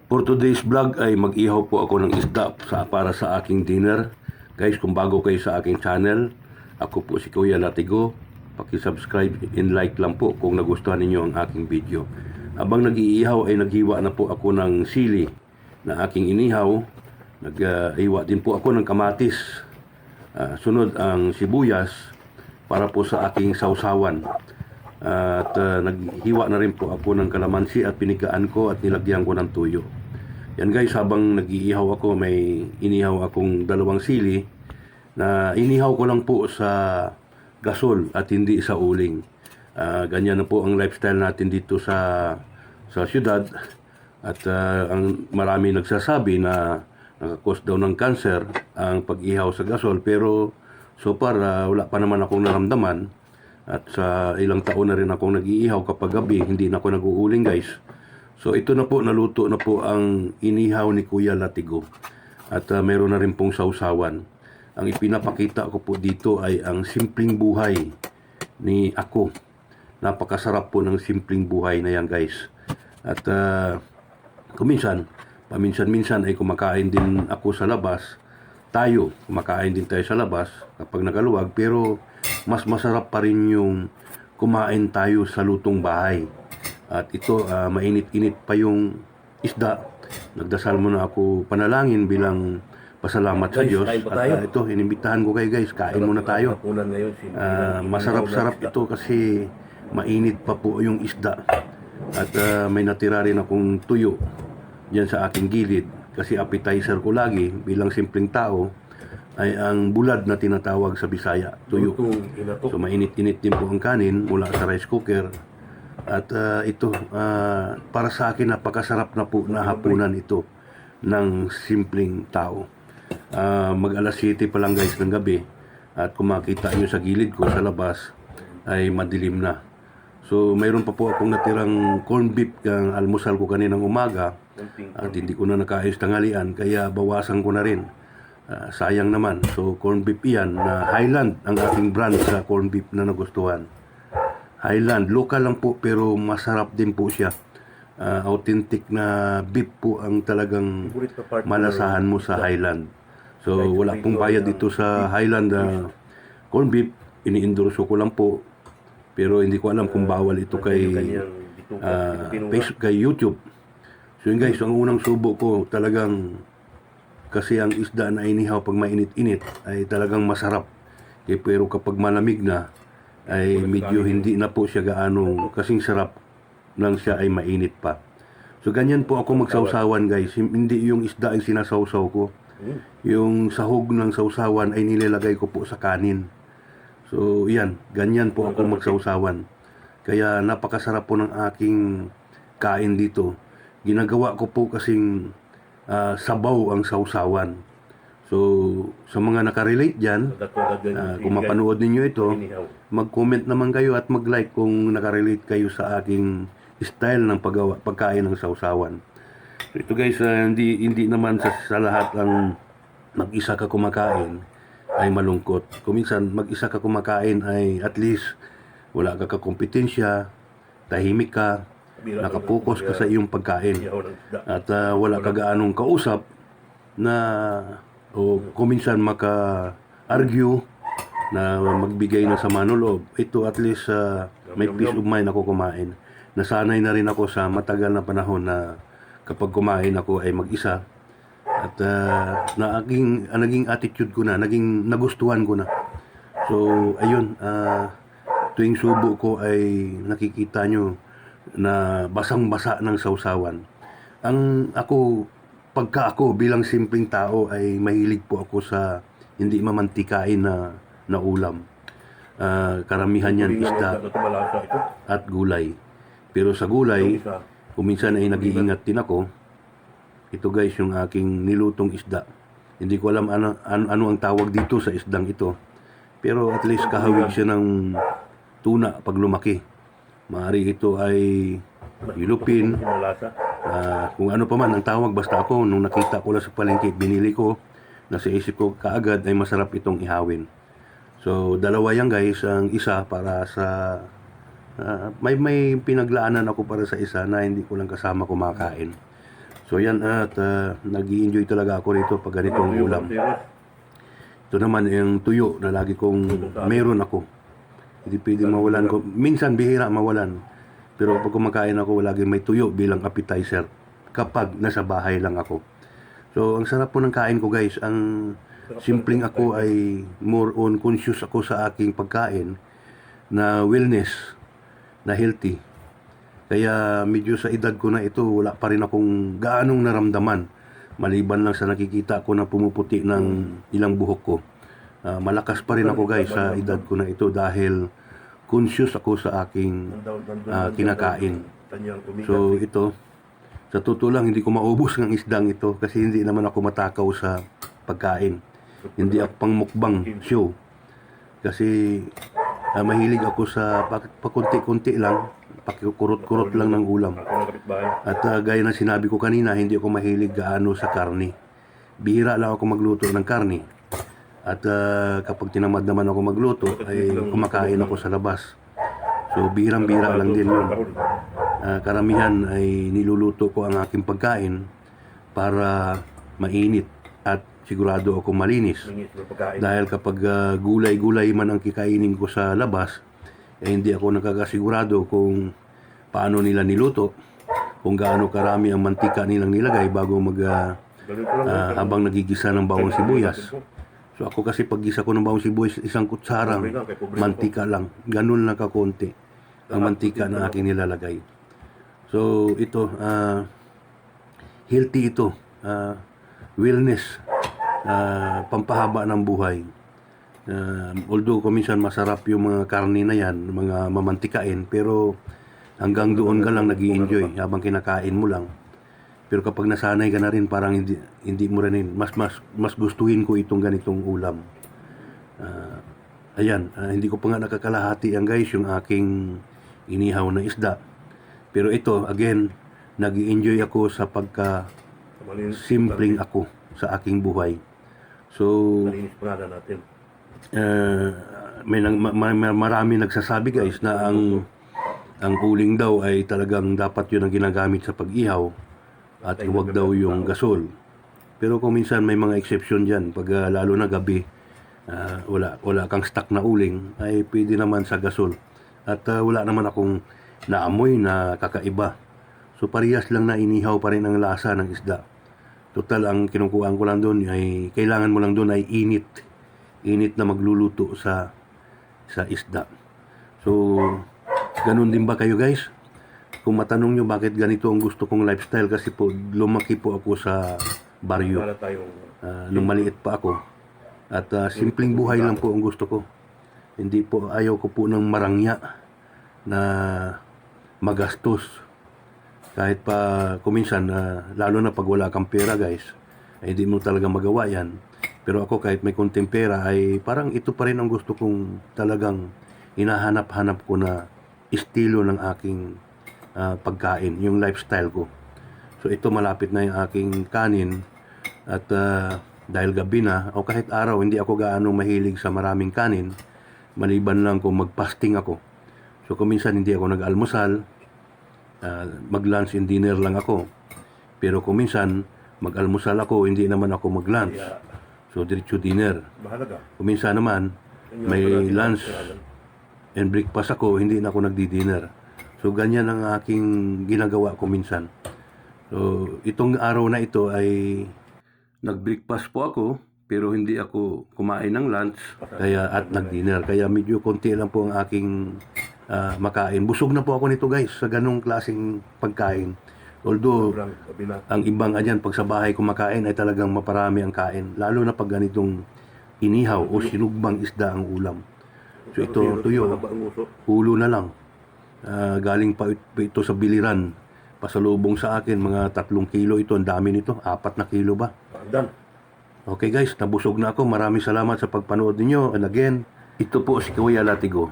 For today's vlog ay mag-ihaw po ako ng isda para sa aking dinner. Guys, kung bago kayo sa aking channel, ako po si Kuya Latigo. Paki-subscribe and like lang po kung nagustuhan ninyo ang aking video. Habang nag-iihaw ay naghiwa na po ako ng sili na aking inihaw. Nag-iwa din po ako ng kamatis. Sunod ang sibuyas para po sa aking sausawan. At naghiwa na rin po ako ng kalamansi at pinigaan ko at nilagyan ko ng tuyo. Yan guys, habang nag-iihaw ako, may inihaw akong dalawang sili na inihaw ko lang po sa gasol at hindi sa uling. Ganyan na po ang lifestyle natin dito sa syudad. At ang marami nagsasabi na nakakos daw ng cancer ang pag-ihaw sa gasol. Pero so far, wala pa naman akong naramdaman. At sa ilang taon na rin akong nag-iihaw kapag gabi, hindi na ako nag-uuling guys. So ito na po, naluto na po ang inihaw ni Kuya Latigo. At meron na rin pong sausawan. Ang ipinapakita ko po dito ay ang simpleng buhay ni ako. Napakasarap po ng simpleng buhay na yan guys. At paminsan-minsan ay kumakain din ako sa labas. Kumakain din tayo sa labas kapag nagaluwag. Pero mas masarap pa rin yung kumain tayo sa lutong bahay. At ito, mainit-init pa yung isda. Nagdasal muna ako panalangin bilang pasalamat sa Diyos. At ito, inimbitahan ko kayo guys, kain muna tayo. Masarap-sarap ito kasi mainit pa po yung isda. At may natira rin akong tuyo dyan sa aking gilid. Kasi appetizer ko lagi bilang simpleng tao ay ang bulad na tinatawag sa Bisaya, tuyo. So mainit-init din po ang kanin mula sa rice cooker. At ito, para sa akin, napakasarap na po na hapunan ito ng simpleng tao. Mag-alas 7 pa lang guys ng gabi at kung makita nyo sa gilid ko sa labas ay madilim na. So mayroon pa po akong natirang corn beef ng almusal ko kaninang umaga at hindi ko na nakaayos tanghalian kaya bawasan ko na rin. Sayang naman. So corn beef yan na Highland ang ating brand sa corn beef na nagustuhan. Highland, local lang po pero masarap din po siya. Authentic na beef po ang talagang malasahan mo sa Highland. So wala pong bayad dito sa Highland corn beef, ini-endorso ko lang po. Pero hindi ko alam kung bawal ito kay Facebook, kay YouTube. So yun guys, ang unang subo ko talagang kasi ang isda na inihaw pag mainit-init ay talagang masarap. Pero kapag malamig na ay medyo hindi na po siya gaano kasing sarap nang siya ay mainit pa. So ganyan po ako magsawsawan guys. Hindi yung isda ay sinasawsaw ko. Yung sahog ng sawsawan ay nilalagay ko po sa kanin. So yan, ganyan po ako magsawsawan. Kaya napakasarap po ng aking kain dito. Ginagawa ko po kasing sabaw ang sawsawan. So, sa mga nakarelate dyan, kung mapanood ninyo ito, mag-comment naman kayo at mag-like kung nakarelate kayo sa aking style ng pagkain ng sausawan. So, ito guys, hindi naman sa lahat ang mag-isa ka kumakain ay malungkot. Kung minsan, mag-isa ka kumakain ay at least wala ka kakompetensya, tahimik ka, nakapokus ka sa iyong pagkain. At wala ka gaanong kausap na o kung minsan maka-argue na magbigay ng sama ng loob. Ito at least may peace of mind ako kumain. Nasanay na rin ako sa matagal na panahon na kapag kumain ako ay mag-isa. At naging attitude ko na, nagustuhan ko na. So ayun, tuwing subo ko ay nakikita nyo na basang-basa ng sausawan. Pagka ako bilang simpleng tao ay mahilig po ako sa hindi mamantikain na ulam. Karamihan yan isda at gulay. Pero sa gulay, kung minsan ay nag-iingat din ako, ito guys yung aking nilutong isda. Hindi ko alam ano ang tawag dito sa isdang ito. Pero at least kahawig siya ng tuna pag lumaki. Maaari ito ay yulupin. Kung ano pa man ang tawag, basta ako nung nakita ko lang sa palengke, binili ko, nasa isip ko kaagad ay masarap itong ihawin. So dalawa yan guys, ang isa para sa may pinaglaanan ako para sa isa na hindi ko lang kasama kumakain. So yan at nag-i-enjoy talaga ako rito pag ganitong ulam. Ito naman yung tuyo na lagi kong meron ako. Hindi pwedeng mawalan ko. Minsan bihira mawalan. Pero pag kumakain ako, lagi may tuyo bilang appetizer kapag nasa bahay lang ako. So ang sarap po ng kain ko guys. Ang simpleng ako ay more on conscious ako sa aking pagkain na wellness, na healthy. Kaya medyo sa edad ko na ito, wala pa rin akong gaanong naramdaman. Maliban lang sa nakikita ko na pumuputi ng ilang buhok ko. Malakas pa rin ako guys sa edad ko na ito dahil conscious ako sa aking kinakain. So ito, sa totoo lang hindi ko maubos ng isdang ito kasi hindi naman ako matakaw sa pagkain. Hindi ako pang mukbang show. Kasi mahilig ako sa pakunti-kunti lang, pakikurot-kurot lang ng ulam. At gaya ng sinabi ko kanina, hindi ako mahilig gaano sa karne. Bihira lang ako magluto ng karne. At kapag tinamad naman ako magluto, ay kumakain ako sa labas. So bihirang-bihira lang din yun. Karamihan ay niluluto ko ang aking pagkain para mainit at sigurado ako malinis. Dahil kapag gulay-gulay man ang kikainin ko sa labas, eh hindi ako nakakasigurado kung paano nila niluto, kung gaano karami ang mantika nilang nilagay bago habang nagigisa ng bawang sibuyas. So ako kasi pag gisa ko ng bawang sibuyas, isang kutsarang mantika lang. Ganun lang kakonti ang mantika na aking nilalagay. So ito, healthy ito, wellness, pampahaba ng buhay. Although minsan masarap yung mga karne na yan, mga mamantikain, pero hanggang doon ka lang nag-i-enjoy habang kinakain mo lang. Pero kapag nasanay ka na rin, parang hindi mo rin, mas gustuhin ko itong ganitong ulam. Ayan, hindi ko pa nga nakakalahati yan guys, yung aking inihaw na isda. Pero ito, again, nag-i-enjoy ako sa simpleng ako sa aking buhay. So, marami nagsasabi guys na ang uling daw ay talagang dapat yun ang ginagamit sa pag-ihaw at huwag daw yung gasol. Pero kung minsan may mga exception dyan, pag lalo na gabi, wala kang stock na uling, ay pwede naman sa gasol. At wala naman akong naamoy na kakaiba. So parehas lang na inihaw pa rin ang lasa ng isda. Total, ang kinukuhaan ko lang doon ay, kailangan mo lang doon ay init na magluluto sa isda. So, ganun din ba kayo guys? Kung matanong nyo bakit ganito ang gusto kong lifestyle, kasi po lumaki po ako sa baryo nung maliit pa ako. At simpleng buhay lang po ang gusto ko. Hindi po, ayaw ko po ng marangya na magastos. Kahit pa kuminsan, lalo na pag wala kang pera guys, ay hindi mo talaga magawa yan. Pero ako kahit may konting pera ay parang ito pa rin ang gusto kong talagang hinahanap-hanap ko na estilo ng aking pagkain, yung lifestyle ko. So ito malapit na yung aking kanin at dahil gabi na o kahit araw hindi ako gaano mahilig sa maraming kanin, maliban lang kung mag-fasting ako. So kung minsan hindi ako nag-almusal, mag-lunch and dinner lang ako. Pero kung minsan mag-almusal ako, hindi naman ako mag-lunch. So diretso dinner. Kung minsan naman may lunch and breakfast ako, hindi na ako nagdi-dinner. So ganyan ang aking ginagawa ko minsan. So itong araw na ito ay nag-breakfast po ako, pero hindi ako kumain ng lunch at nag-dinner. Kaya medyo konti lang po ang aking makain. Busog na po ako nito guys sa ganong klaseng pagkain. Although ang ibang dyan pag sa bahay kumakain ay talagang maparami ang kain. Lalo na pag ganitong inihaw o sinugbang isda ang ulam. So ito tuyo, ulo na lang. Galing pa ito sa biliran. Pasalubong sa akin, mga 3 kilo ito. Ang dami nito, 4 na kilo ba? Okay guys, nabusog na ako. Maraming salamat sa pagpanood ninyo. And again, ito po si Kuya Latigo.